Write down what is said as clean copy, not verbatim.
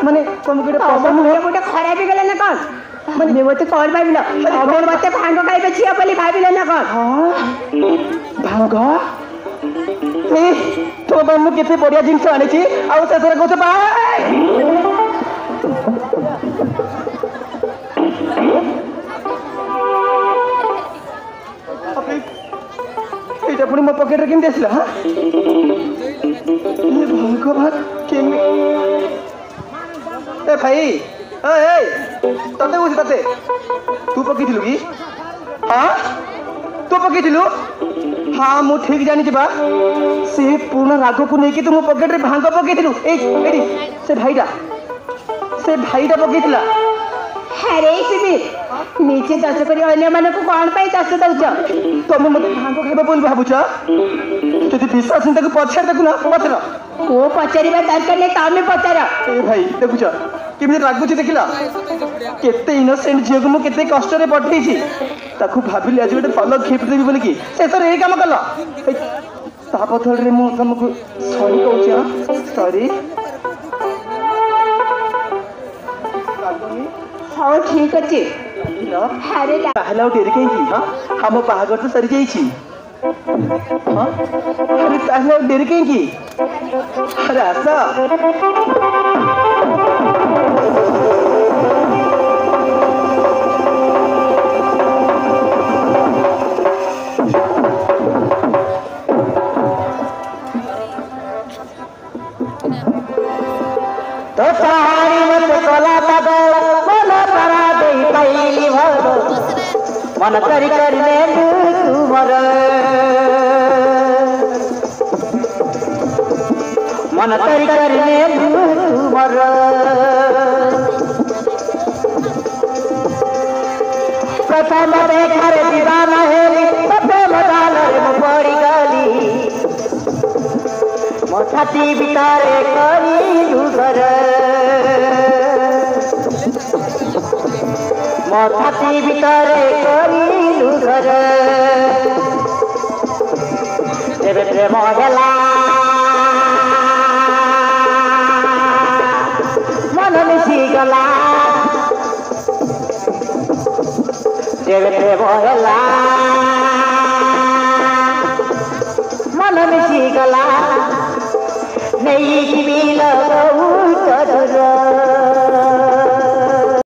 माने तुम गोटे पवन गोटे खराब ही गला ना कौन माने मते कौन भाबिलो अमर मते भांग खाइबे छिया बोली भाबिलो ना कौन हां भांग ए तो मु केते बढ़िया जिंस आनी छी आ से थोड़ा कोते बाय एटा पुनी मो पॉकेट रे किन देसला हां ये भांग भात किन ए भाई ए तते उसी तते तू पकिथिलु की हां तू पकिथिलु हाँ मु ठीक जानी बा से पूर्ण राग को लेकिन तुम पकेट रे भांग पकेथिलु एडी से भाईटा पकेथिला अरे शिविर नीचे चाष करी अन्य मान को कौन पाई चाष दउछ तुम मते भांग खाइबा बोल भाबुछ जदि विश्वास नहीं पचार देखु ना पचर को पचारिबा दरकार नहीं तमे पचार ए भाई देखुछ केमि रागुछ देखिला केते इनोसेंट झियो को मु केते कष्ट रे पठेई छी ताकू भाबिली आज गोटे भल गिफ्ट देबी बोली कि से तोर ए काम कल ता बदल रे मु तुमको सॉरी कहूछ सॉरी हाँ ठीक अच्छे अरे पहला डेरी कहीं हाँ हम बाहर तो सरी जाइए हाँ अरे पहला डेरी कहीं अरे आसा तो सारी मत कोला पागो मन करा दे पहली भर मन करी करी ले तुमर मन करी करी ले तुमर प्रथम देखारे दीवाना हेली तबे मजाल रे पड़ी गली मो छाती भितरे करी घर मो छाती भितरे करी घर तेरे प्रेम हेला मन मिशी गला तेरे प्रेम हेला मन मिशी गला नहीं की भी लगू